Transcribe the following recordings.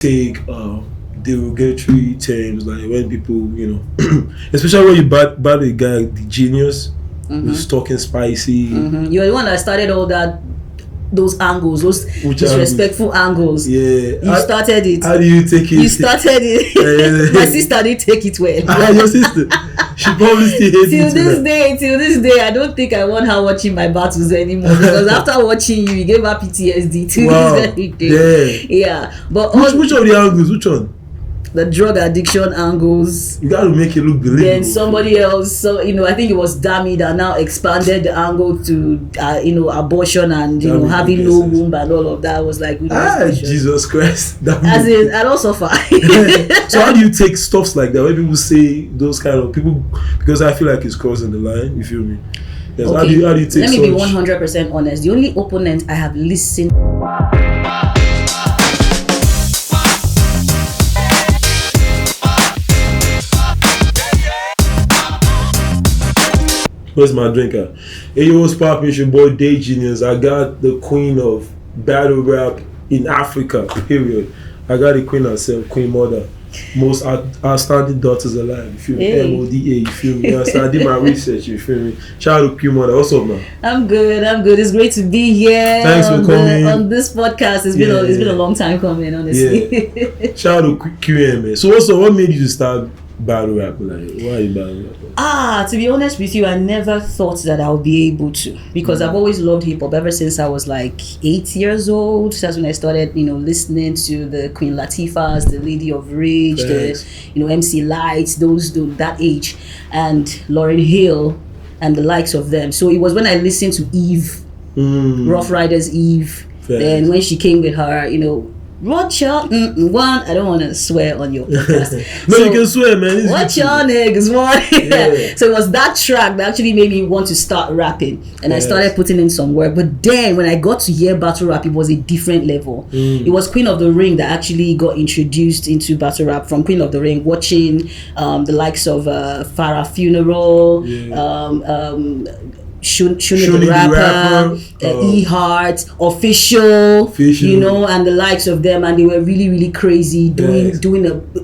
take derogatory terms like when people, especially when you bat a guy, the genius, who's talking spicy. You're the one that started all that, those angles, those disrespectful angles. Yeah. You started it. How do you take it? You started it. My sister didn't take it well. Your sister? She probably still hates it. Till this day, I don't think I want her watching my battles anymore because after watching you gave her PTSD too. Wow. Yeah. But which of the angles? Which one? The drug addiction angles. You gotta make it look believable. Then somebody else, so I think it was Dami that now expanded the angle to abortion and having no womb and all of that. I was like, Jesus Christ. As in, I don't suffer. So how do you take stuffs like that when people say those kind of people? Because I feel like it's crossing the line. You feel me? Yes. Okay. How do you take? Let me be 100% honest. The only opponent I have listened. Where's my drinker? Hey, yo, what's poppin'? It's your boy DayGenius. I got the queen of battle rap in Africa, period. I got the queen herself, Queen Moda. Most outstanding daughters alive, you feel me? Hey. MODA, you feel me? I did my research, you feel me? Shout out to Queen Moda. What's up, man? I'm good. It's great to be here. Thanks for coming. On this podcast. It's been a long time coming, honestly. Yeah. Shout out to QM, man. So also, what made you start battle rap? Like, why are you battle rap? To be honest with you, I never thought that I would be able to, because I've always loved hip hop ever since I was like 8 years old. That's when I started, listening to the Queen Latifahs, the Lady of Rage, the MC Lights, that age, and Lauryn Hill and the likes of them. So it was when I listened to Eve, Rough Riders Eve. Then when she came with her, watch your one. I don't want to swear on your podcast. No, you can swear, man. Watch your niggas one. Yeah. So it was that track that actually made me want to start rapping, and I started putting in some work. But then when I got to hear battle rap, it was a different level. It was Queen of the Ring that actually got introduced into battle rap. From Queen of the Ring, watching the likes of Farrah Funeral, Shuni the rapper, E-Heart, Official, and the likes of them, and they were really, really crazy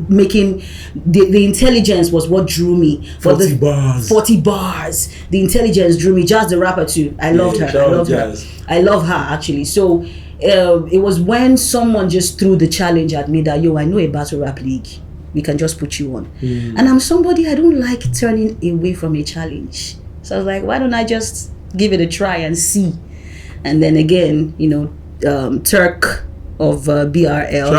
making the intelligence was what drew me. 40 bars. 40 bars. The intelligence drew me. Jazz the rapper too. I loved her. I love her actually. So it was when someone just threw the challenge at me that I know a battle rap league. We can just put you on. And I'm somebody, I don't like turning away from a challenge. So I was like, why don't I just give it a try and see? And then again, Turk of BRL.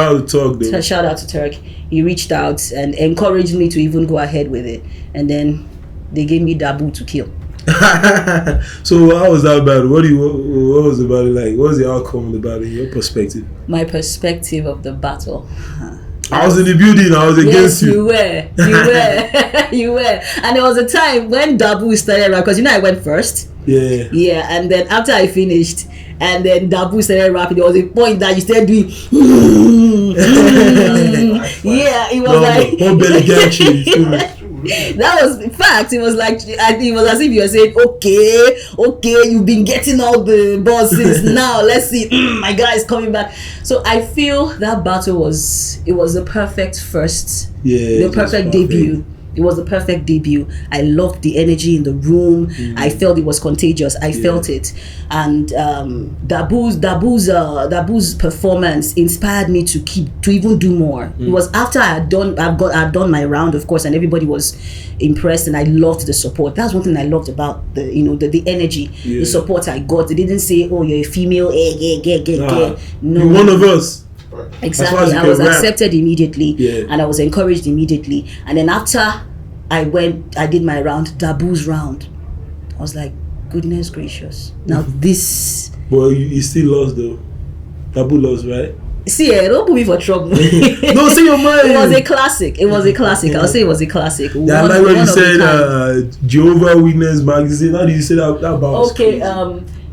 Shout out to Turk. He reached out and encouraged me to even go ahead with it. And then they gave me Dabu to kill. So how was that battle? What was the battle like? What was the outcome of the battle in your perspective? My perspective of the battle. I was in the building. I was against you. You were. You were. And there was a time when Dabu started rapping, because I went first. Yeah. Yeah, and then after I finished, and then Dabu started rapping, there was a point that you started doing. Yeah, it was like. One belly gachi. That was in fact. It was like I think it was as if you were saying, "Okay, you've been getting all the bosses. Now let's see. My guy is coming back." So I feel that battle was the perfect first, the perfect debut. It was the perfect debut. I loved the energy in the room. I felt it was contagious. I felt it, and Dabu's performance inspired me to even do more. It was after I'd done my round, of course, and everybody was impressed, and I loved the support. That's one thing I loved about the energy, the support I got. They didn't say, "Oh, you're a female." No, you're one of us. Exactly. I was accepted immediately, and I was encouraged immediately. And then after I did my round, Dabu's round. I was like, goodness gracious. Now this. Boy, you still lost though. Dabu lost, right? See, don't put me for trouble. No, say your mind. It was a classic. I'll say it was a classic. Yeah, like when you said Jehovah Witness magazine. How do you say that about? Okay,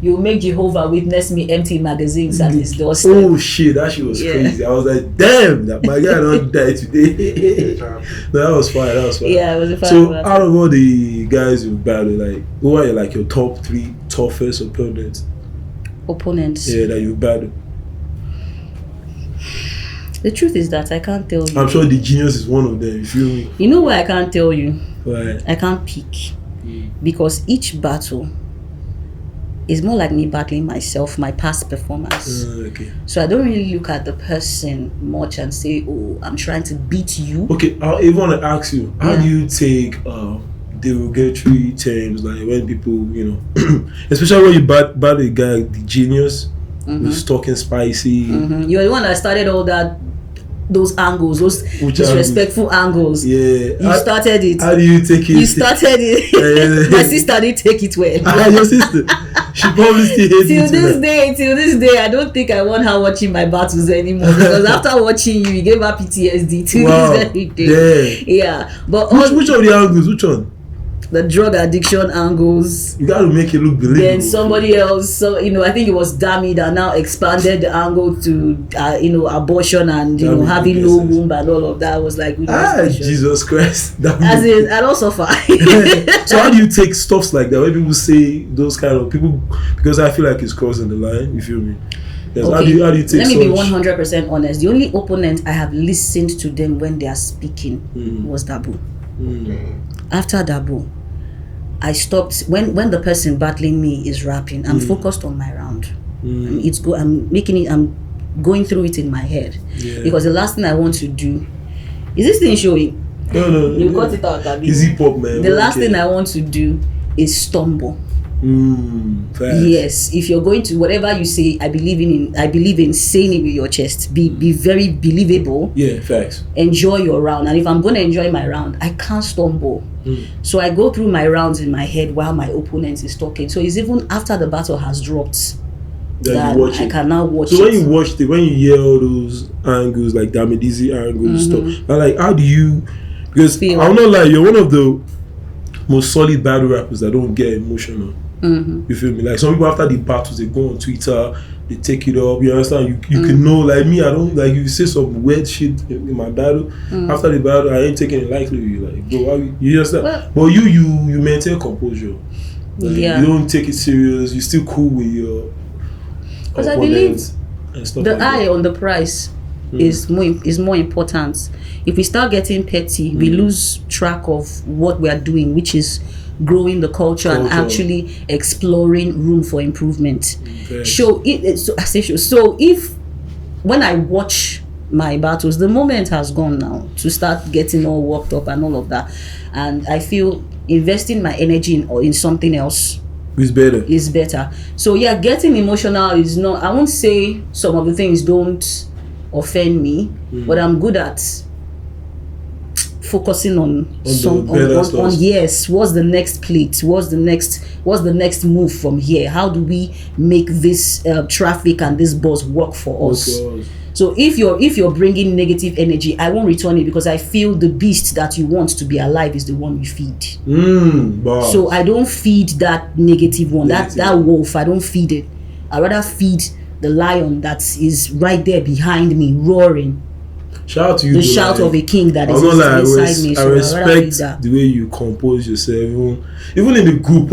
you make Jehovah witness me empty magazines at his doorstep. Oh shit, that shit was crazy. I was like, damn, that my guy don't die today. That was fire. Yeah, it was a fire. So out of all the guys you battled, like, who are like your top 3 toughest opponents? Yeah, that you battled. The truth is that I can't tell you. I'm sure DayGenius is one of them. You feel me? You know why I can't tell you? Why? I can't pick. Because each battle is more like me battling myself, my past performance. Okay. So I don't really look at the person much and say, oh, I'm trying to beat you. Okay, I even want to ask you, how do you take derogatory terms, like when people, you know, especially when you battle a guy like DayGenius, who's talking spicy. You're the one that started all that, those angles, those disrespectful angles. Yeah. You started it. How do you take it? You started it. My sister didn't take it well. Your sister. She probably still hates it. Till this day, I don't think I want her watching my battles anymore. Because after watching you gave her PTSD till this very day. Yeah. But which of the angles? Which one? The drug addiction angles. You gotta make it look believable. Then somebody else, so I think it was Dami that now expanded the angle to abortion and having no womb and all of that. Was like Jesus Christ. As in, I don't suffer. So how do you take stuffs like that when people say those kind of people? Because I feel like it's crossing the line. You feel me? Yes. Okay. How do you take? Let me be 100% honest. The only opponent I have listened to them when they are speaking was Dabu. After Dabu, I stopped when the person battling me is rapping. I'm focused on my round. I'm going through it in my head because the last thing I want to do is this thing showing. No. You got it out, Dabi. It's hip hop, man. The last thing I want to do is stumble. Yes, if you're going to whatever you say, I believe in saying it with your chest. Be very believable. Yeah, facts. Enjoy your round, and if I'm going to enjoy my round, I can't stumble. So I go through my rounds in my head while my opponent is talking. So it's even after the battle has dropped that I can now watch it. So when you watched it, when you hear all those angles like Damidizi angles and stuff, like how do you? Because I'm not like you're one of the most solid battle rappers that don't get emotional. You feel me? Like some people after the battles they go on Twitter, they take it up. You understand? You can know. Like me, I don't like you say some weird shit in my battle. After the battle, I ain't taking it lightly. Like, bro, you understand? Well, but you maintain composure. Like, you don't take it serious. You still cool with your. Because I believe the like eye on the prize is more important. If we start getting petty, we lose track of what we are doing, which is growing the culture and actually exploring room for improvement. So if when I watch my battles, the moment has gone now to start getting all worked up and all of that, and I feel investing my energy in something else is better. So getting emotional is not, I won't say some of the things don't offend me, but I'm good at focusing on yes, what's the next plate, what's the next move from here, how do we make this traffic and this bus work for us. So if you're bringing negative energy, I won't return it because I feel the beast that you want to be alive is the one you feed. So I don't feed that negative one, that wolf. I don't feed it. I rather feed the lion that is right there behind me roaring. Shout out to you. The shout of a king that is inside me. I respect the way you compose yourself. Even in the group,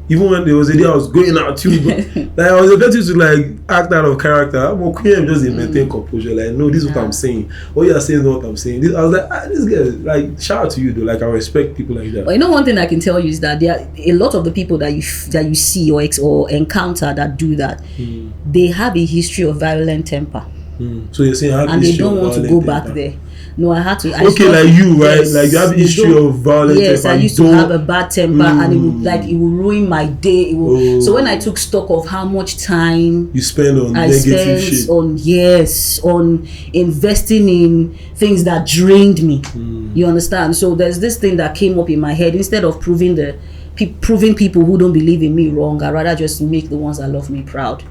even when there was a day I was going out too, but I was able to act out of character. I'm just maintain composure. Like, no, this is what I'm saying. What you are saying is what I'm saying. I was like, this guy. Shout out to you though. Like, I respect people like that. Well, one thing I can tell you is that there are a lot of the people that you see or encounter that do that. They have a history of violent temper. So you're saying and they don't want to go back there. No, I had to. Like you, right? Yes, like you have a history of violent temper. Yes, I used to have a bad temper, and it would ruin my day. So when I took stock of how much time you spend on negative shit, on investing in things that drained me. You understand? So there's this thing that came up in my head. Instead of proving people who don't believe in me wrong, I rather just make the ones that love me proud.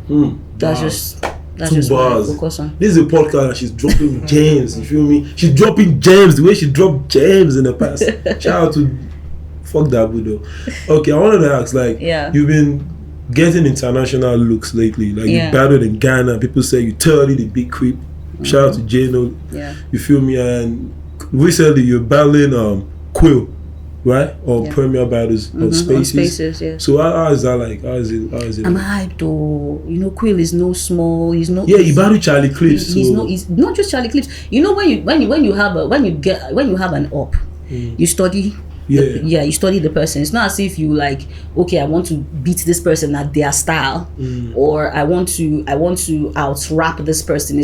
That's just bars. Focus on. This is a podcast and she's dropping gems. You feel me? She's dropping gems the way she dropped gems in the past. Shout out to fuck that Budo. Okay, I wanted to ask, you've been getting international looks lately. Like you battled in Ghana. People say you totally the big creep. Shout out to Jano. Yeah. You feel me? And recently you're battling Quill right? Or premier battles or spaces. Yeah. So how is that like? How is it? I'm hyped though. You know, Quill is no small. He's no. Yeah, you battle Charlie Clips. He's not just Charlie Clips. You know, when you have an op, you study. You study the person. It's not as if you like, okay, I want to beat this person at their style, or I want to out rap this person.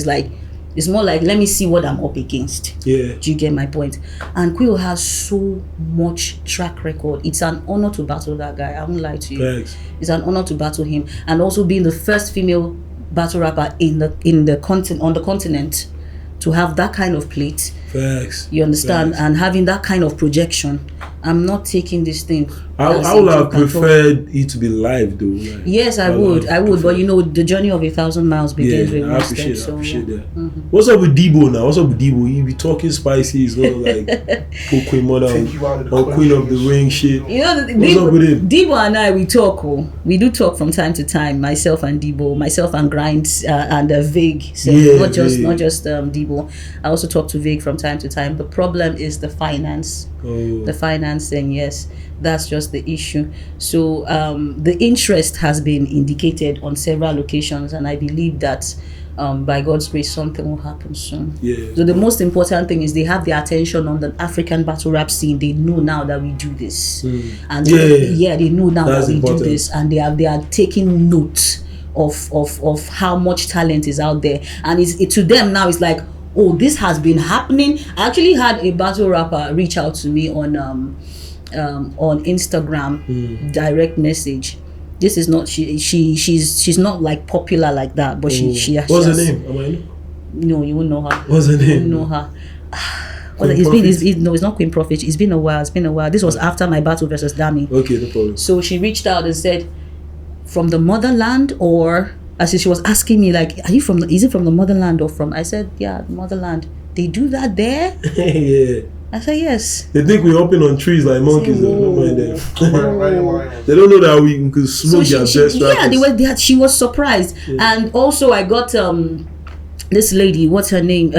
It's more like, let me see what I'm up against. Yeah. Do you get my point? And Quill has so much track record. It's an honor to battle that guy. I won't lie to you. Thanks. It's an honor to battle him, and also being the first female battle rapper on the continent to have that kind of plate. Facts. You understand? Facts. And having that kind of projection. I'm not taking this thing. I would have preferred it to be live though. Like, yes, I would. But you know, the journey of 1,000 miles begins with one step. I appreciate that. What's up with Debo now? What's up with Debo? He be talking spicy. He's gonna like put Queen Moda or Queen of the Ring shit. You know, what's up with him? Debo and I, we talk. We do talk from time to time. Myself and Debo, myself and Grind and Vig. So not just Debo. I also talk to Vig from time to time. The problem is the finance. The financing, yes, that's just the issue. So the interest has been indicated on several occasions, and I believe that by God's grace something will happen soon. So the most important thing is they have their attention on the African battle rap scene. They know now that we do this, and they know now that we do this, and they are taking note of how much talent is out there, and to them now it's like, oh, this has been happening. I actually had a battle rapper reach out to me on Instagram, direct message. This is not she's not like popular like that, but she what's her name? Am I know? No, you won't know her. What's her name? You won't know her. It's not Queen Prophet. It's been a while. This was after my battle versus Dami. Okay, no problem. So she reached out and said, from the motherland, or as she was asking me, like, is it from the motherland or from? I said, yeah, motherland. They do that there? Yeah. I said, yes. They think we're hopping on trees like monkeys. Don't mind them. They don't know that we could smoke their best rappers. Yeah, she was surprised. Yeah. And also I got this lady, what's her name?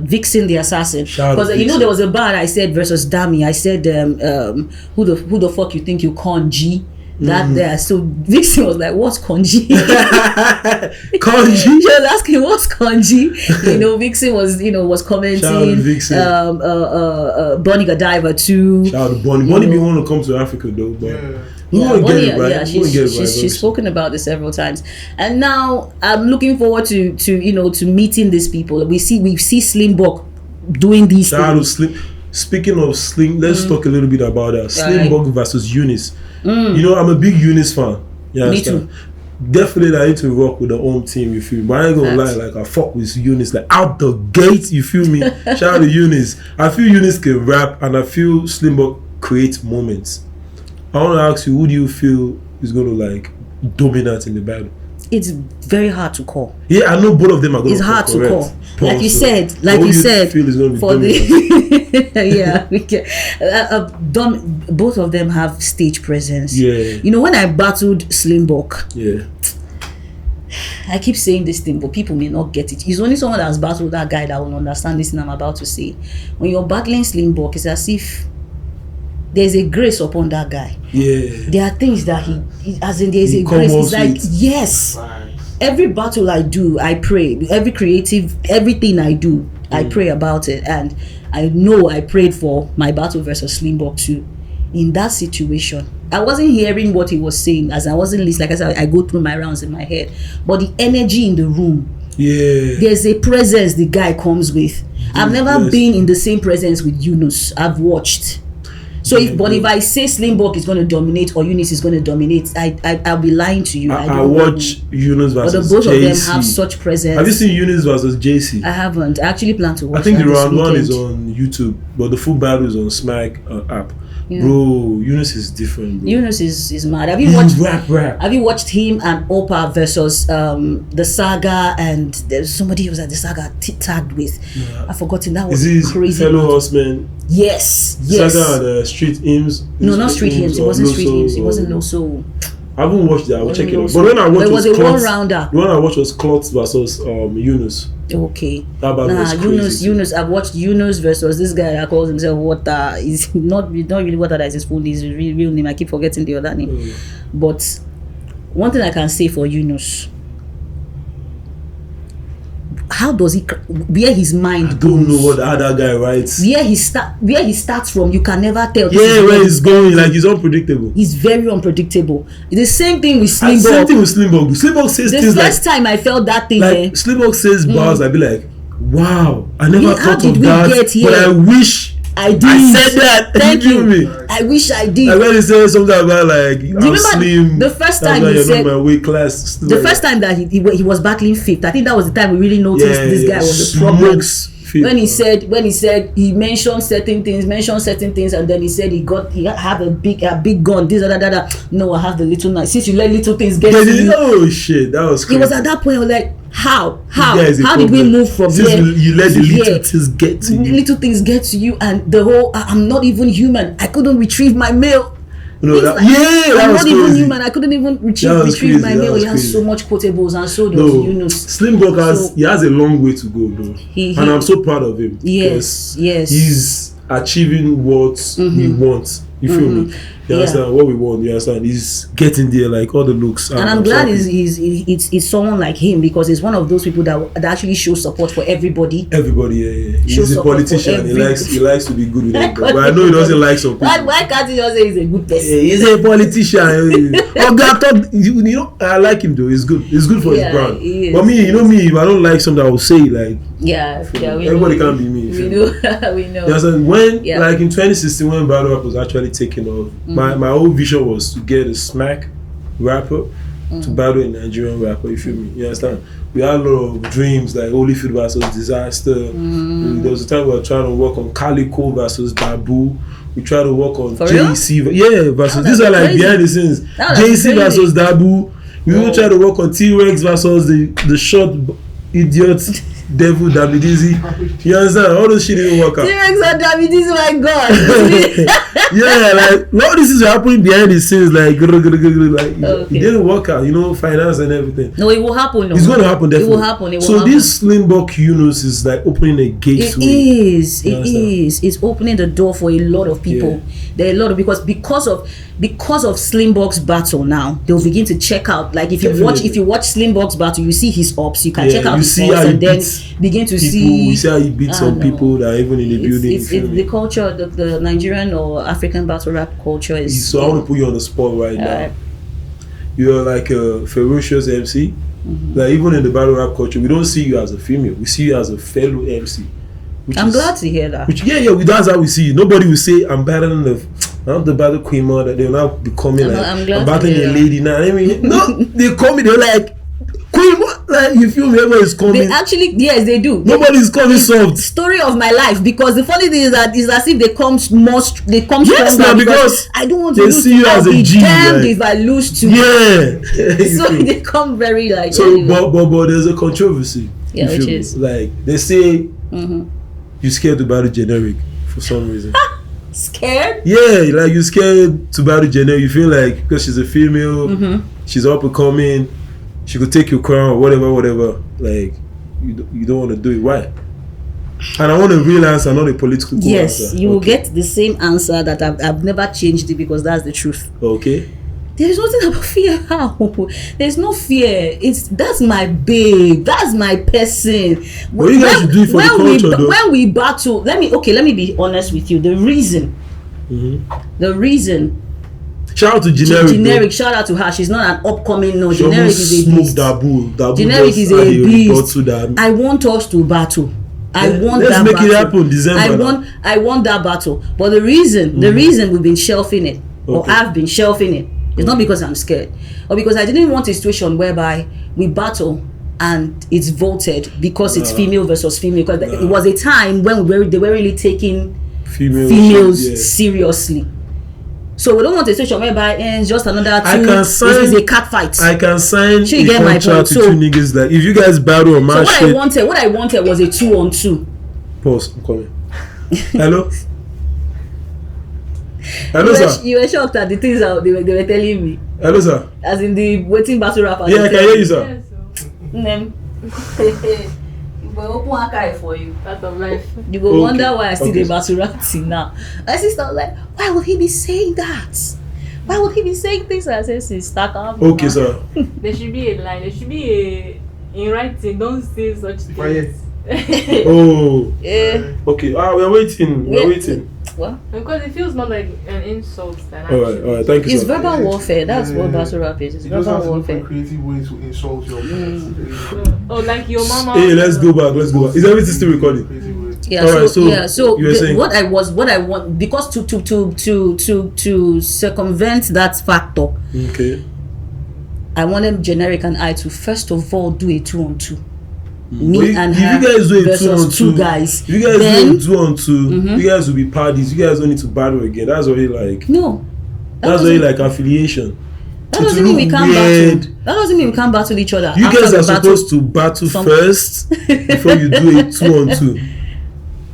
Vixen the Assassin. Because you know there was a bar I said versus Dami. I said who the fuck you think you con G? That there. So Vixen was like, what's Konji? Konji? She was asking, what's Konji? You know, Vixen was commenting. Bonnie Godiva too. Shout out to Bonnie. Bonnie be want to come to Africa though, but she's spoken about this several times. And now I'm looking forward to meeting these people. We see Slim Buck doing these things. Speaking of Slim, let's talk a little bit about that. Slim Buck versus Eunice. You know, I'm a big Eunice fan. Yeah, me too. Definitely, I need to rock with the home team. You feel me? But I ain't gonna lie, like I fuck with Eunice, like out the gate. You feel me? Shout out to Eunice. I feel Eunice can rap, and I feel Slim Buck creates moments. I want to ask you, who do you feel is gonna like dominate in the battle? It's very hard to call. Yeah, I know both of them are going to call. It's hard to call. Like you said, feel is going to be for the both of them have stage presence. Yeah. You know, when I battled Slim Buck, I keep saying this thing, but people may not get it. It's only someone that has battled that guy that will understand this thing I'm about to say. When you're battling Slim Buck, it's as if there's a grace upon that guy. Yeah. There are things that there's a grace. It's like, yes. Every battle I do, I pray. Everything I do, I pray about it. And I know I prayed for my battle versus Slim Buck too. In that situation, I wasn't hearing what he was saying, as I wasn't listening. Like I said, I go through my rounds in my head. But the energy in the room, there's a presence the guy comes with. I've never been in the same presence with Yunus. I've watched. So if I say Slim Buck is going to dominate or Eunice is going to dominate, I'll be lying to you. I watch Eunice versus JC. But both of them have such presence. Have you seen Eunice versus JC? I haven't. I actually plan to watch. I think the round one is on YouTube, but the full battle is on Smack app. Yeah. Bro, Eunice is different, bro. Eunice is mad. Have you watched rap? Have you watched him and Opa versus the Saga, and there's somebody who was at the Saga tagged with? Yeah. I've forgotten. That was crazy. Fellow horseman. Yes. Saga and Street Hymns. No, not Street Hymns. It wasn't Street Hymns. It wasn't Loso. I haven't watched that. I will check it out. But when I watched was a one-rounder. The one I watched was Klotz versus Yunus. Okay. That was crazy. Yunus. I've watched Yunus versus this guy that calls himself Water. He's not really Water. That is his full name. His real name. I keep forgetting the other name. But one thing I can say for Yunus, how does he? Where his mind? I don't know what the other guy writes. Where he starts from, you can never tell. Yeah, where he's going, like he's unpredictable. He's very unpredictable. The same thing with Slimbog. Same thing with Slimbog. Slimbog says the things like. The first time I felt that thing. Like Slimbog says bars, I'd be like, wow, I never thought of that. But I wish I did. I said that. Thank you. Me? I wish I did. Like when he said something about like I'm slim. The first time he said my weight class. The first time that he was battling fifth, I think that was the time we really noticed this guy was a problem. When he said he mentioned certain things, and then he said he have a big gun. This that. No, I have the little knife. Since you let little things get to you. Oh shit, that was crazy. It was at that point I was like, how did we move from here? You let the little things get to you. Little things get to you, and the whole I'm not even human. I couldn't retrieve my mail. No, that was not crazy. Even human. I couldn't even retrieve my mail. He has so much quotables, and so does Yunus. Slimbog he has a long way to go, bro. And I'm so proud of him. Yes. He's achieving what we want. You feel me? You understand what we want? You understand? He's getting there, like all the looks. And I'm glad it's someone like him, because he's one of those people that actually shows support for everybody. Everybody, yeah. He's a politician. He likes to be good with everybody. But I know he doesn't like some people. Why can't he just say he's a good person? Yeah, he's a politician. I thought I like him though. It's good. It's good for his brand. But me, if I don't like something, I will say like. Everybody can't be me. We know. We know. When like in 2016 when battle rap was actually taking off, my whole vision was to get a smack rapper to battle a Nigerian rapper. You feel me? You understand? We had a lot of dreams like Holyfield versus Disaster. There was a time we were trying to work on Calico versus Babu. We tried to work on JC. Versus these are like behind the scenes. JC versus Dabu. We even tried to work on T-Rex versus the short idiot devil Davidizi. You understand? All those shit didn't work out. T-Rex and Davidizi, my god. Yeah, like all this is happening behind the scenes, like it didn't work out, finance and everything. No, it will happen. It's going to happen, definitely. It will happen. This Slimbog Yunus is like opening a gateway. It is. It's opening the door for a lot of people. There are a lot of because of Slimbog's battle now, they'll begin to check out. Like if you watch Slimbog's battle, you see his ups. You can check out his ups and then begin to see. You see how he beats some people that are even in the building. It's the culture, the Nigerian or African battle rap culture is. So I want to put you on the spot right now. You're like a ferocious MC. Like even in the battle rap culture, we don't see you as a female. We see you as a fellow MC. I'm glad to hear that. That's how we see you. Nobody will say I'm better than the battle queen mother. They'll now be coming I'm battling a lady now. I mean, no, they call me. They're like queen. Like you feel me? Everybody's coming. They actually, yes, they do. Nobody's coming soft. Story of my life, because the funny thing is that it's as if they come yes, now because I don't want to lose. See you as a G. Damned if I lose to. So they come very like. So, anyway. but there's a controversy. Yeah, which is like they say. You scared to battle generic for some reason. Scared? Yeah, like you scared to battle generic. You feel like because she's a female, she's up and coming, she could take your crown or whatever. Like you don't want to do it. Why? And I want a real answer, not a political answer. Yes, you will get the same answer that I've never changed it, because that's the truth. Okay. There's nothing about fear. How? There's no fear. That's my babe. That's my person. What you guys should do for the culture, though? When we battle, let me be honest with you. The reason. Shout out to Generic. Shout out to her. She's not an upcoming. No, she Generic is a beast. Generic is a beast. I want us to battle. Let's make it happen December. I want that battle. But the reason we've been shelving it, or I've been shelving it, it's not because I'm scared, or because I didn't want a situation whereby we battle and it's voted because it's female versus female. Because it was a time when they were really taking females seriously. So we don't want a situation whereby it's just another two. This is a cat fight. I can sign a contract to two niggas that if you guys battle or match. So what I wanted was a 2-on-2. Pause. I'm coming. Hello. Hello, sir. You were shocked at the things that they were telling me. Hello, sir. As in the waiting battle rapper. Yeah, I can hear you, sir. But open a car for you. Part of life. You go wonder why I still the battle rap till now. My sister was like, why would he be saying that? Why would he be saying things like that? I said, sister, calm down. Okay, sir. There should be a line. There should be a in writing. Don't say such things. Oh. Yeah. Okay. We're waiting. We're waiting. What? Because it feels more like an insult than All right. Thank you, It's sir. verbal warfare. That's what battle rap is. It's verbal warfare. Creative ways to insult your Oh, like your mama. Hey, let's go back. Is everything still recording? Yeah. All right, So you were saying? what I want, because to circumvent that factor, Okay. I wanted Generic and I to first of all do a 2-on-2. Me But and if her you guys do a versus 2-on-2, two guys. if you guys Then, do a 2-on-2, you guys will be parties. You guys don't need to battle again. That's already like. no. That's already like affiliation. That doesn't mean we can't battle. That doesn't mean we can't battle each other. You after guys we are battle. supposed to battle first before you do a 2-on-2.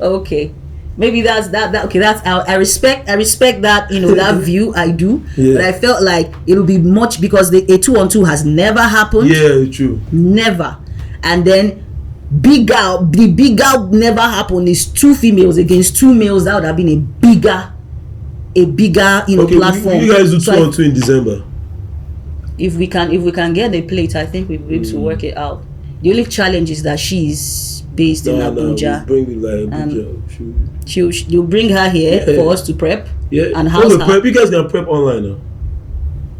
Okay, maybe that's that. Okay, that's I respect that, that view. I do, Yeah. but I felt like it'll be much because a 2-on-2 has never happened. Yeah, true. Never. And then the bigger never happened is 2 females against 2 males. That would have been a bigger Okay, platform. you guys do So 2-on-2 in December. if we can get the plate, I think we'll be able to work it out. The only challenge is that she's based in Abuja. We'll bring it like Abuja. You'll bring her here for us to prep. Yeah, and house her. prep. You guys can prep online now.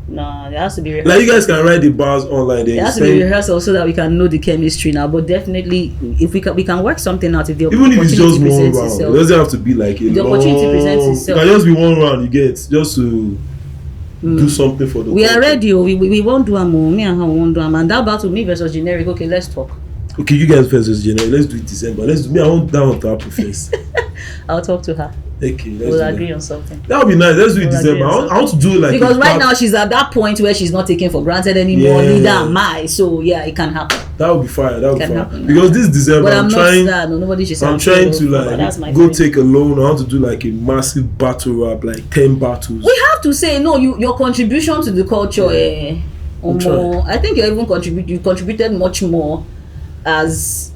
No, there has to be rehearsal. Like you guys can write the bars online. There has to be rehearsal so that we can know the chemistry now. But definitely, if we can work something out. If the even if it's just one round, itself, it doesn't have to be like a the long. opportunity presents itself. It can just be one round. You get just to do something for the. We are ready. We won't do a more. Me and her won't do a man. That battle, me versus Generic. Okay, let's talk. Okay, you guys versus January. Let's do it December. Let's do. Me, I want that one to happen first. I'll talk to her. Okay, We'll agree on something. That would be nice. Let's do it We'll December. I want to do it like because right now she's at that point where she's not taken for granted anymore. Yeah. Neither am I. So yeah, it can happen. That would be fire. That would be Can fire. happen. Because this December, But I'm trying. nobody should say I'm trying to that's my like go friend. take a loan. I want to do like a massive battle rap, like 10 battles. We have to say no. Your contribution to the culture. I think you contributed much more as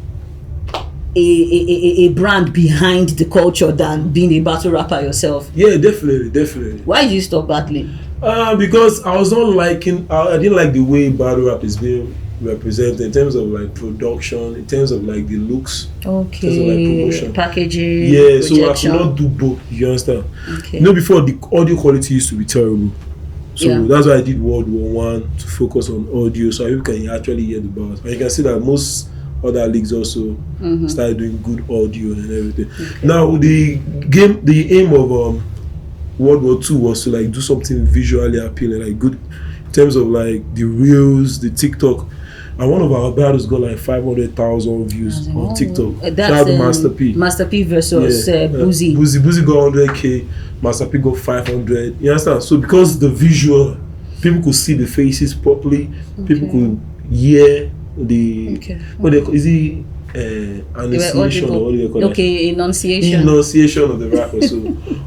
a brand behind the culture than being a battle rapper yourself. Yeah, definitely. Why did you stop battling? Because I was not liking. I didn't like the way battle rap is being represented in terms of like production, in terms of like the looks. Okay. In terms of like promotion. Packaging. Yeah, projection. so I could not do both. You understand? Okay. Before the audio quality used to be terrible. So Yeah. that's why I did World War One to focus on audio, so you can actually hear the bars. And you can see that most other leagues also started doing good audio and everything. Okay. Now the aim of World War II was to like do something visually appealing, like good in terms of like the reels, the TikTok. And one of our battles got like 500,000 views on TikTok. That's Master P. Master P versus Boozy. Boozy got 100K, Master P got 500. You understand? So because the visual, people could see the faces properly, people could hear the what they call, is it enunciation or what do you call it? Enunciation of the rapper. So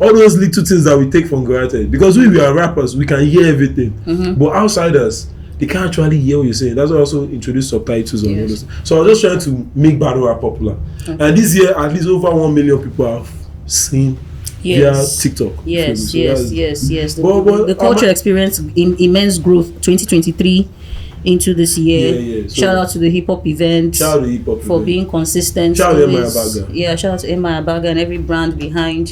all those little things that we take for granted, because we are rappers, we can hear everything, but outsiders, they can't actually hear what you're saying. That's why I also introduced subtitles on all those. So I was just trying to make battle rap popular. And this year, at least over 1 million people have seen via TikTok. Yes. But the culture experienced immense growth 2023 into this year. Yeah. So shout out to the hip hop event. Shout out to hip hop for being consistent. Shout out to Emma Abaga. Yeah, shout out to Emma Abaga and every brand behind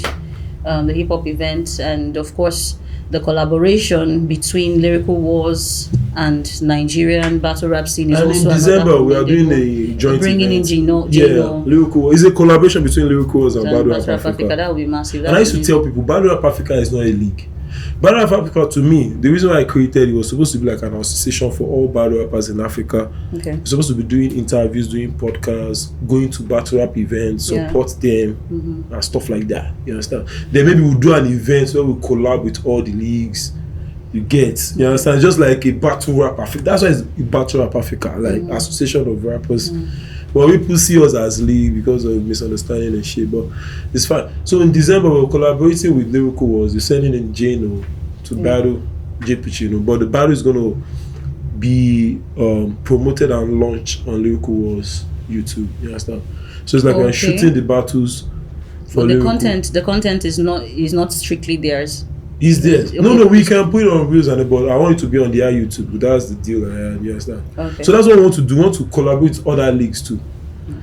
the hip hop event, and of course the collaboration between Lyrical Wars and Nigerian battle rap scene is and also in December we are doing a joint bringing event. in Gino. Lyrical. It's a collaboration between Lyrical Wars and Battle Rap Africa. That would be massive. And I used to tell people Battle Rap Africa is not a league. Battle Rap Africa, to me, the reason why I created it was supposed to be like an association for all battle rappers in Africa. Okay. We're supposed to be doing interviews, doing podcasts, going to battle rap events, support them, and stuff like that. You understand? Then maybe we'll do an event where we'll collab with all the leagues. You get? You understand? Just like a battle rap Africa. That's why it's a battle rap Africa, like association of rappers. Well, people see us as league because of misunderstanding and shit, but it's fine. So in December, we're collaborating with Lyrical Wars. We're sending in Jano to battle Jay Puccino, but the battle is going to be promoted and launched on Lyrical Wars YouTube. You understand? So it's like we're shooting the battles for the content is not strictly theirs. Is there? No, we can put it on Reels and but I want it to be on their YouTube. But that's the deal I have. You understand? Okay. So that's what I want to do. I want to collaborate with other leagues too.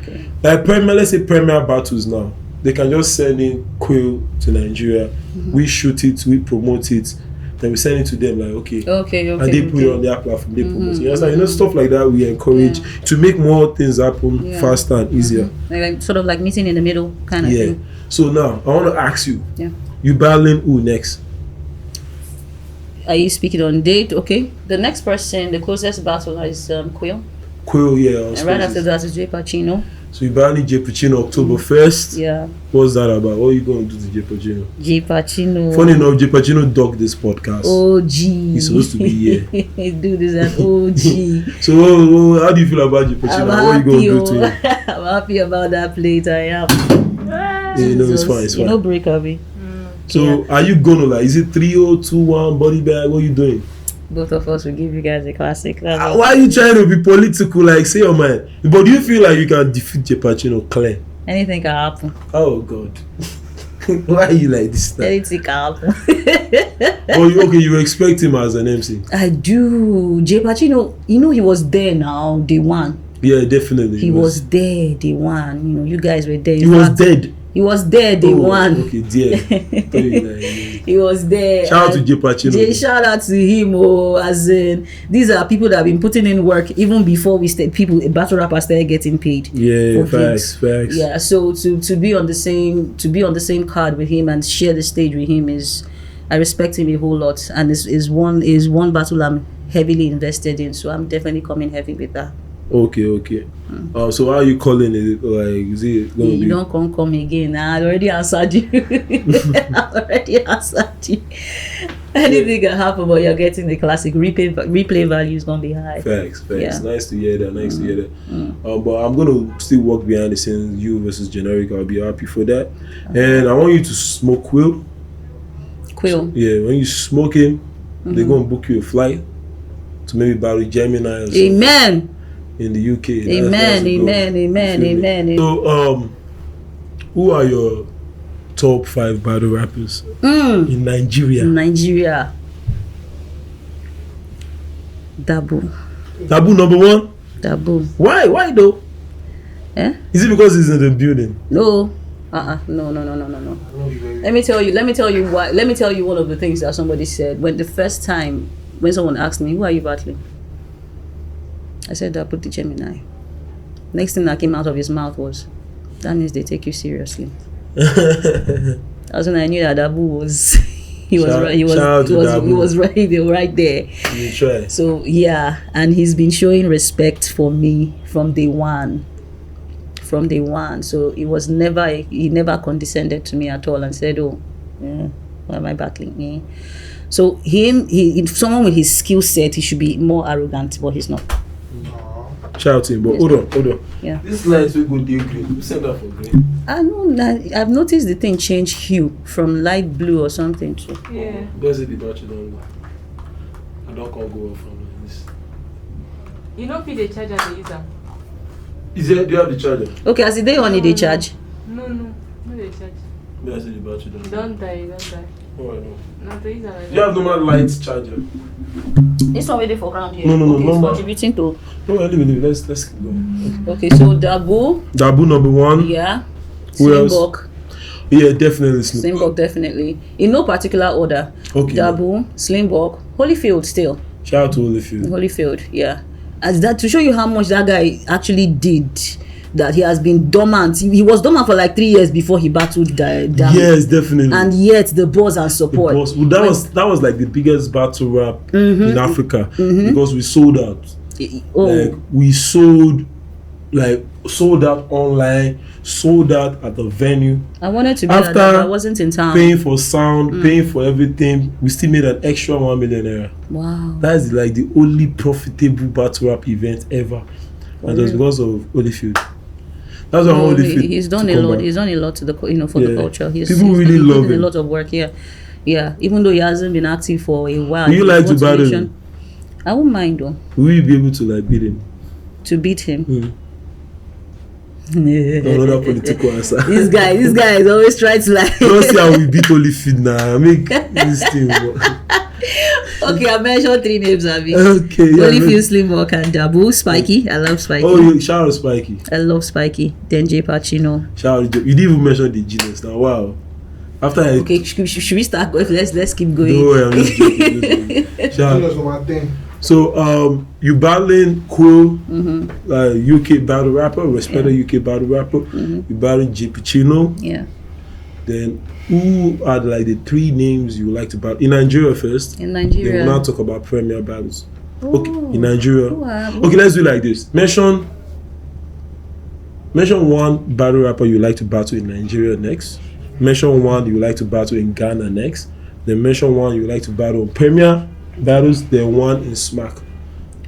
Okay. Like let's say Premier Battles now. They can just send in Quill to Nigeria. We shoot it, we promote it, then we send it to them like okay. And they put it on their platform, they promote it. You understand? You know, stuff like that we encourage to make more things happen faster and easier. Like sort of like meeting in the middle kind of thing. So now I want to ask you. Yeah. You battling who next? Are you speaking on date? Okay. The next person, the closest battle is Quill. Quill, yeah. And right after that is Jay Pacino. So you battling Jay Pacino October 1st. Yeah. What's that about? What are you going to do to Jay Pacino? Jay Pacino. Funny enough, Jay Pacino dogged this podcast. OG. He's supposed to be here. Dude is an OG. So how do you feel about Jay Pacino? What are you going to do to him? I'm happy about that plate. I am. Yeah, no, it's fine. You know, break away. So are you gonna like? Is it 3-0, 2-1 body bag? What are you doing? Both of us will give you guys a classic. Why are you trying to be political? Like, say your mind. But do you feel like you can defeat Jay Pacino clear? Anything can happen. Oh God. Why are you like this now? Anything can happen. You expect him as an MC? I do. Jay Pacino, you know he was there now, day one. Yeah, definitely. He was there, day one. You know, you guys were there. He was dead. He was there, day one. Okay, dear. He was there. Shout out to Jay Pacino. Shout out to him. As in, these are people that have been putting in work even before battle rappers started getting paid. Yeah, facts. Yeah, so to be on the same card with him and share the stage with him I respect him a whole lot, and is one battle I'm heavily invested in. So I'm definitely coming heavy with that. Okay. So how are you calling it? Like, is it gonna be? You don't come again. I already answered you. Anything can happen, but you're getting the classic replay value is gonna be high. Facts. Yeah. Nice to hear that. But I'm gonna still work behind the scenes. You versus generic. I'll be happy for that. And I want you to smoke Quill. So, yeah, when you smoke him, they're gonna book you a flight to maybe battle Gemini or something. Amen. In the UK. Amen. So, who are your top 5 battle rappers in Nigeria? Dabu number 1? Dabu. Why though? Is it because he's in the building? No. No. Let me tell you why. Let me tell you one of the things that somebody said when someone asked me, who are you battling? I said, I put the Gemini. Next thing that came out of his mouth was, that means they take you seriously. That's when I knew that Dabu was he was right. They were right there. You try. So yeah, and he's been showing respect for me from day one. So he never condescended to me at all and said, why am I battling me? So someone with his skill set, he should be more arrogant, but he's not. Shout out to him, but hold on. Yeah. This light will go deep green. You send that for green. I know that I've noticed the thing change hue from light blue or something to. Yeah. Because the battery don't go. I don't go off from this. You know, the charger they use them. Do you have the charger? Okay, as they only they charge. No, they charge. Because the battery don't die. Oh, I know. Not the user like you have normal light charger. This one waiting for ground here. No. It's contributing to. No, leave. Let's keep going. Okay, so Dabu number 1. Yeah. Who else? Slimbok. Yeah, definitely Slimbok, definitely. In no particular order. Okay. Dabu, Slimbok, Holyfield still. Shout out to Holyfield. Yeah. As that to show you how much that guy actually did. That he has been dormant. He was dormant for like 3 years before he battled Dabu. Yes, definitely. And yet the buzz and support. That was like the biggest battle rap in Africa because we sold out. Like we sold out online, sold out at the venue. I wanted to be after that, I wasn't in town. Paying for sound, paying for everything, we still made an extra 1 million naira. Wow. That is like the only profitable battle rap event ever. And it was because of Holyfield. That's why I want the he's done a lot. He's done a lot to the for the culture. People really love him. A lot of work here. Yeah, even though he hasn't been active for a while. Would you like to battle him? I won't mind though. Will you be able to like beat him? To beat him? Another political answer. This guy is always trying to like. Don't see how we beat Holyfield now. Make this thing work. Okay, I mentioned 3 names, Abby. Okay. Holyfield, Slimwalk, and Dabu. Spiky. I love Spiky. Oh, shout out Spiky. I love Spiky. Then J Pacino. Shout out. You didn't even mention DayGenius now. Wow. After okay, should we start going? Let's keep going. No way, I'm just joking. Shout out. So you battling Quill, UK battle rapper, respected UK battle rapper. You battling J Pacino. Yeah. Then who are like the 3 names you would like to battle in Nigeria first? In Nigeria. Then we'll now talk about premier battles. Oh. Okay, in Nigeria. Okay, let's do it like this. Mention 1 battle rapper you like to battle in Nigeria next. Mention 1 you like to battle in Ghana next. Then mention 1 you like to battle in premier battles. Then 1 in Smack.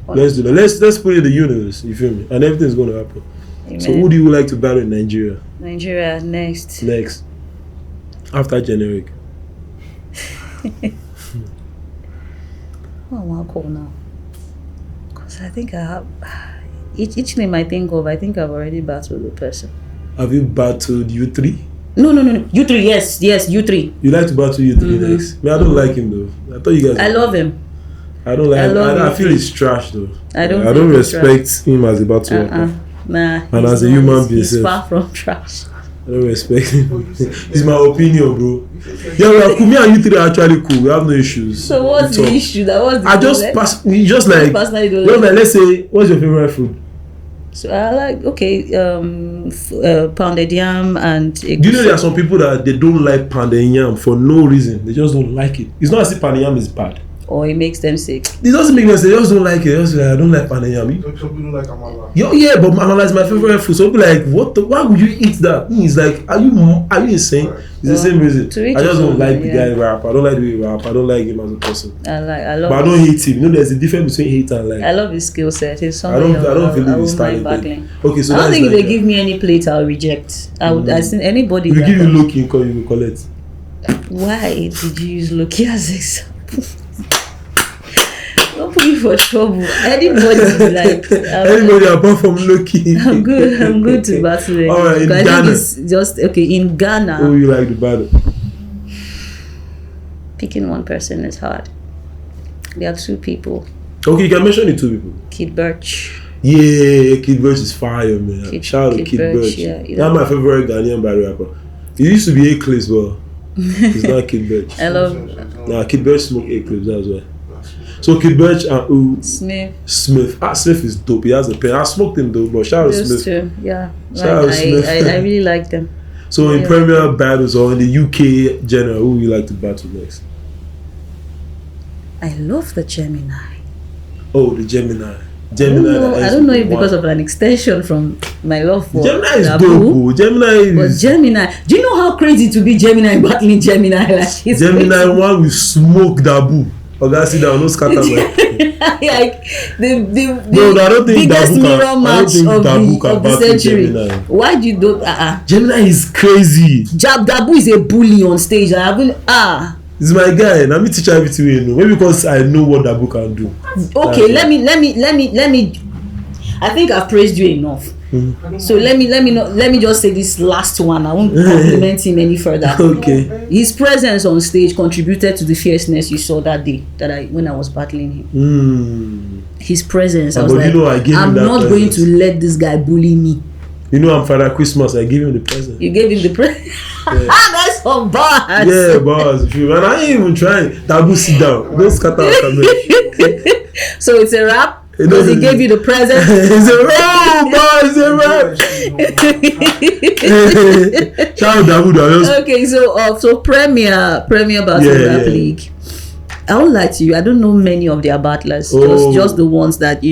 Let's do that. Let's put it in the universe. You feel me? And everything's going to happen. Amen. So who do you like to battle in Nigeria? Nigeria next. After generic. Oh, I want to call now. Because I think I have each name I think of. I think I've already battled the person. Have you battled U3? No. U3, yes, U3. You like to battle U3 next? I don't like him though. I thought you guys. I love him. I don't like. I feel he's trash though. I don't respect him as a battle rapper. Nah. And as a human being, he's far from trash. I don't respect him. It's my opinion, bro. Yeah, me and U3 are actually cool. We have no issues. So what's the issue? Let's say, what's your favorite food? So I like pounded yam and egg. Do you know there are some people that they don't like pounded yam for no reason? They just don't like it. It's not as if pounded yam is bad. Or it makes them sick. It doesn't make sense. They just don't like it. I don't like pounded yam. Some people don't like amala. Yeah, but amala is my favorite food. So people like, why would you eat that? It's like, are you insane? Right. It's the same reason. I just don't like the guy rap. I don't like the way he rap. I don't like him as a person. I love. But I don't hate him. You know, there's a difference between hate and like. I love his skill set. He's I don't believe he's talented. Okay, so I don't think if they give me any plate, I'll reject. I seen anybody. We give you Loki, you will collect. Why did you use Loki as example? Don't put me for trouble. Anybody apart from Loki. I'm good to battle it. Alright, in Ghana. I think it's just in Ghana. Who you like to battle? Picking one person is hard. There are 2 people. Okay, you can mention the 2 people. Kid Birch. Yeah, Kid Birch is fire, man. Shout out to Kid Birch. Yeah, that's my favorite Ghanaian battle rapper. He used to be A-Clips, but he's not Kid Birch. I love. Kid Birch smoke A-Clips, that's why. So Kid Birch and Smith. Smith is dope. He has a pen. I smoked him though, but shout out Smith. Too. Yeah. Shout out Smith. I really like them. So in premier battles or in the UK general, who you like to battle next? I love the Gemini. Oh, the Gemini. I don't know if because of an extension from my love for Gemini is dope. Gemini. Do you know how crazy to be Gemini battling Gemini? Like Gemini one will smoke Dabu. Okay, sit down, no scatter my like the I don't think biggest Dabu mirror match of the century. Gemini. Why do you do Gemini is crazy. Dabu is a bully on stage. He's my guy. Let me teach everything you know. Maybe because I know what Dabu can do. Okay, let me. I think I've praised you enough. So let me just say this last one. I won't compliment him any further. Okay. His presence on stage contributed to the fierceness you saw that day when I was battling him. His presence. I was like, I'm not going to let this guy bully me. You know I'm Father Christmas. I gave him the present. You gave him the present. Yeah. That's some bars. Yeah, bars. And I ain't even trying. Dabu, sit down. Don't scatter our camera. So it's a rap. Because he gave you the present. It's a rap, boy. It's a rap. Shout out Dabu. Okay, so Premier Battle Rap League. I won't lie to you. I don't know many of their battlers. Just the ones that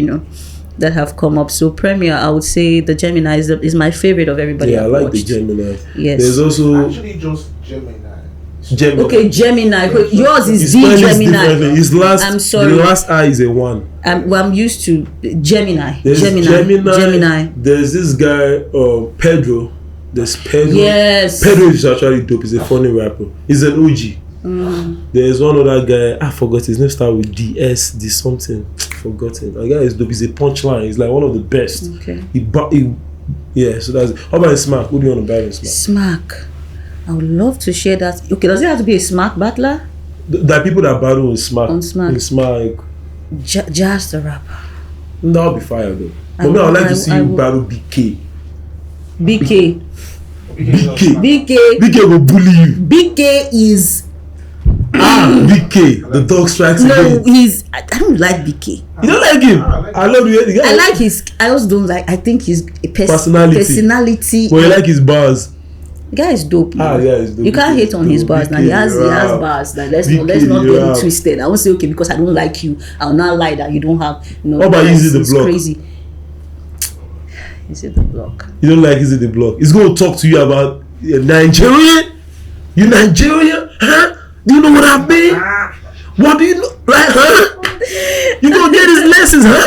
that have come up. So Premier, I would say the Gemini is my favorite of everybody. Yeah, I like the Gemini. Yes. There's also actually just Gemini. Gemini. Okay, Gemini. Yours is His D spelling is Gemini. differently. His last, I'm sorry. The last I is a 1. I'm used to Gemini. There's Gemini. There's this guy, Pedro. There's Pedro. Yes. Pedro is actually dope. He's a funny rapper. He's an OG. There's one other guy. I forgot his name. Start with DS. D something. Forgotten. That guy is dope. He's a punchline. He's like one of the best. Okay. Yeah. So that's it. How about Smack? Who do you want to battle Smack? Smack. I would love to share that. Okay, does it have to be a Smack battler? There are people that battle with Smack. On Smack. In Smack. Just the rapper. That'll be fire though. But no, I'd like to see you battle BK. BK will bully you. BK is BK, the dog strikes again. I don't like BK. You don't like him? I love you. I like his. I also don't like. I think his personality. But you like his bars. The guy is dope. Yeah, he's dope. You can't hate on his bars. Now he has bars. Like let's not get it twisted. I won't say okay because I don't like you. I'll not lie that you don't have. What about Easy the Block? Crazy. Easy the Block. You don't like Easy the Block? He's going to talk to you about Nigeria. You Nigeria? Huh? Do you know what I mean? What do you know? Like, huh? You gonna get his lessons, huh?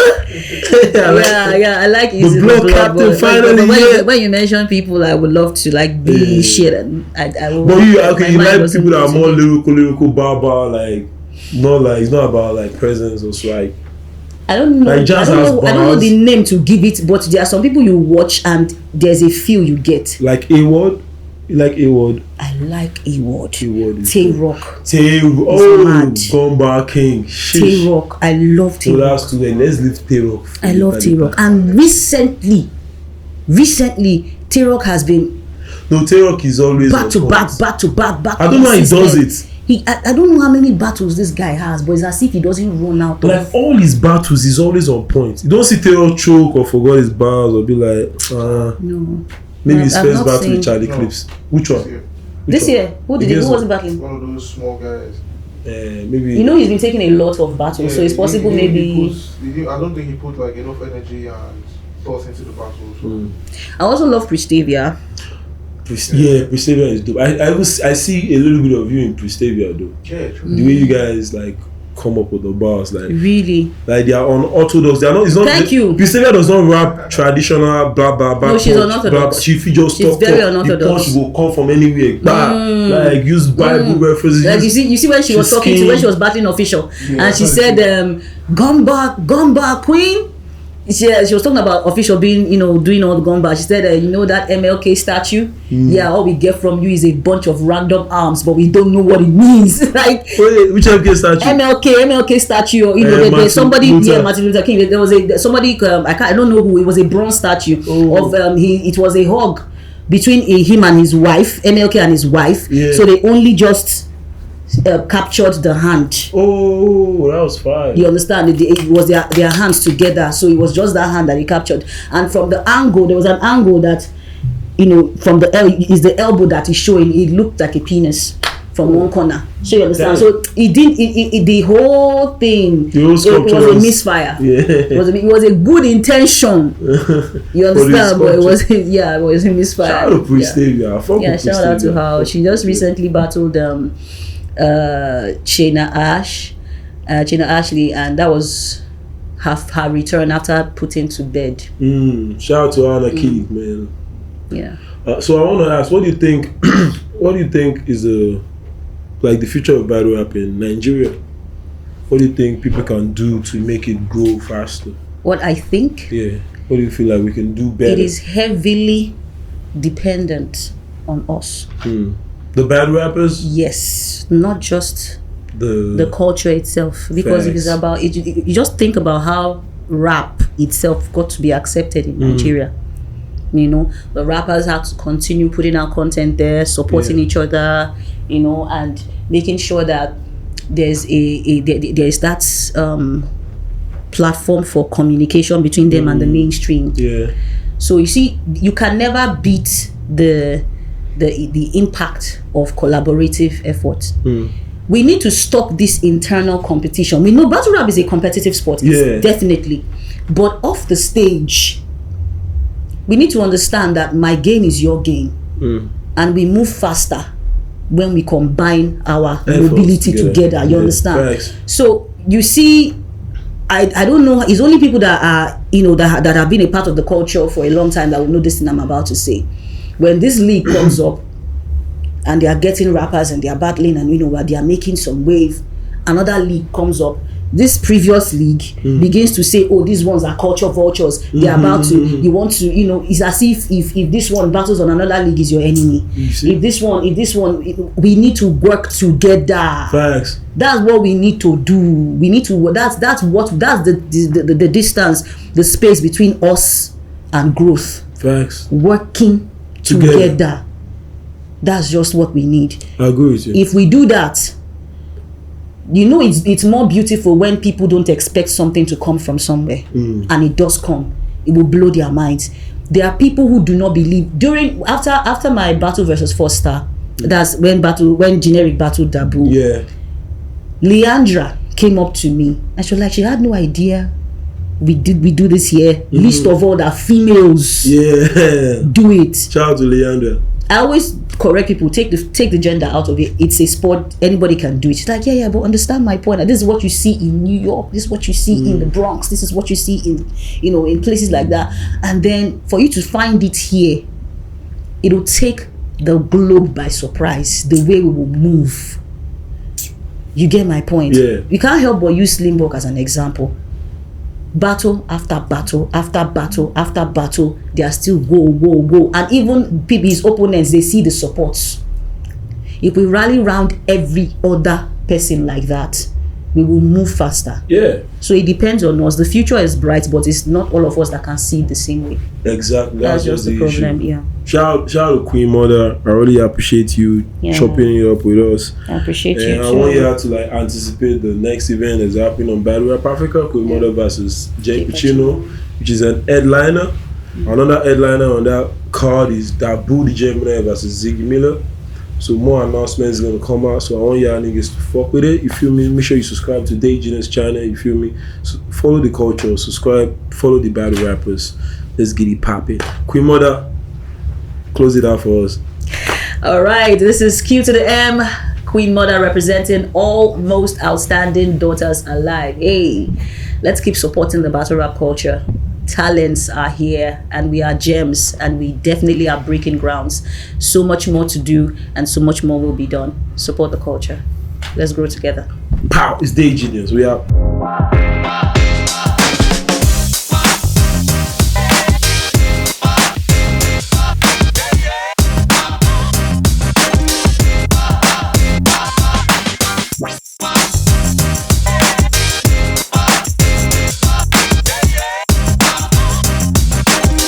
I like Easy the Block. Captain finally. When you mention people, I would love to like be shit, and I will. But you like people that are more lyrical, bar, like not like it's not about like presence or swag. I don't know. Like I don't know the name to give it, but there are some people you watch and there's a feel you get. Like A-Word. You like A-Word? I like A-Word. Tay-Rock. Gumbar King. Tay-Rock. I love Tay-Rock. So that's today. Let's leave Tay-Rock. I love Tay-Rock. And recently, Tay-Rock has been. No, Tay-Rock is always back to back. I don't know how he does it. I don't know how many battles this guy has, but it's as if he doesn't run out. Like all his battles, he's always on point. You don't see Tay-Rock choke or forgot his bars or be like, no. Maybe his first battle with Charlie Clips. Which one? This year? Who was he battling? One of those small guys. Maybe. You know he's been taking a lot of battles, so it's possible maybe. I don't think he put like enough energy and thoughts into the battle. So. I also love Prestavia. Prestavia is dope. I see a little bit of you in Prestavia though. Yeah, true. The way you guys like come up with the bars, like really, like they are unorthodox. They are not. It's not. Thank you. Prestavia does not rap traditional blah blah blah. No, she's unorthodox. She's very unorthodox. The punch will come from anywhere. Like use Bible references. Like you see when she was talking when she was battling Official, and she said, "Gumbar Queen." She was talking about Official being, doing all the gumbar. She said, that MLK statue? Yeah, all we get from you is a bunch of random arms, but we don't know what it means. Like, wait, which MLK statue? MLK statue. There's somebody, Martin Luther King. There was somebody, I don't know who. It was a bronze statue of it was a hug between him and his wife, MLK and his wife. Yeah. So they only just captured the hand. Oh, that was fine. You understand? It was their hands together, so it was just that hand that he captured. And from the angle, there was an angle that, from the elbow that he's showing. It looked like a penis from one corner. So you understand? So the whole thing. It was a misfire. Yeah. It was a good intention. You understand? But it was a misfire. Shout out to Prestavia. Shout out to her. She just recently battled Chena Ashley, and that was her return after putting to bed. Shout out to Anna Keith, man. Yeah. So I want to ask, what do you think? What do you think is the future of battle rap in Nigeria? What do you think people can do to make it grow faster? What I think? Yeah. What do you feel like we can do better? It is heavily dependent on us. The bad rappers? Yes, not just the culture itself. Because if it's about it, you just think about how rap itself got to be accepted in Nigeria. The rappers have to continue putting out content there, supporting each other, and making sure that there's that platform for communication between them and the mainstream. Yeah. So you see, you can never beat the impact of collaborative effort. We need to stop this internal competition. We know battle rap is a competitive sport, definitely, but off the stage, we need to understand that my game is your game, and we move faster when we combine our mobility together. You understand? Facts. So you see, I don't know. It's only people that are that have been a part of the culture for a long time that will know this thing I'm about to say. When this league comes up and they are getting rappers and they are battling and they are making some wave, another league comes up. This previous league begins to say, oh, these ones are culture vultures. They're about to, you want to, it's as if this one battles on another league is your enemy. If this one, we need to work together. Facts. That's what we need to do. We need to, that's the distance, the space between us and growth. Facts. Working together. That's just what we need. I agree with you. If we do that, it's more beautiful when people don't expect something to come from somewhere, and it does come. It will blow their minds. There are people who do not believe. After my battle versus 4-star, that's when Generic battled Dabu. Yeah. Leandra came up to me and she was like, she had no idea we do this here. Least of all that females do it. Shout out to Leandra. I always correct people, take the gender out of it. It's a sport, anybody can do it. She's like, yeah, but understand my point. This is what you see in New York, this is what you see in the Bronx, this is what you see in in places like that. And then for you to find it here, it'll take the globe by surprise, the way we will move. You get my point? Yeah. You can't help but use Slimbock as an example. Battle after battle after battle after battle, they are still go, and even his opponents, they see the supports. If we rally around every other person like that, we will move faster. Yeah. So it depends on us. The future is bright, but it's not all of us that can see it the same way. Exactly. That's just the problem. Issue. Yeah. Shout out to Queen Moda. I really appreciate you chopping it up with us. I appreciate you too. I want you to anticipate the next event that's happening on Battle Rap Africa. Queen Moda versus Jay Pacino, which is an headliner. Another headliner on that card is Dabu the Gemini versus Ziggy Miller. So more announcements gonna come out. So I want y'all niggas to fuck with it. You feel me? Make sure you subscribe to DayGenius channel. You feel me? So follow the culture. Subscribe. Follow the battle rappers. Let's get it popping. Queen Moda, close it out for us. All right. This is Q to the M. Queen Moda representing all most outstanding daughters alive. Hey, let's keep supporting the battle rap culture. Talents are here and we are gems and we definitely are breaking grounds. So much more to do and so much more will be done. Support the culture. Let's grow together. Pow! It's DayGenius. We out.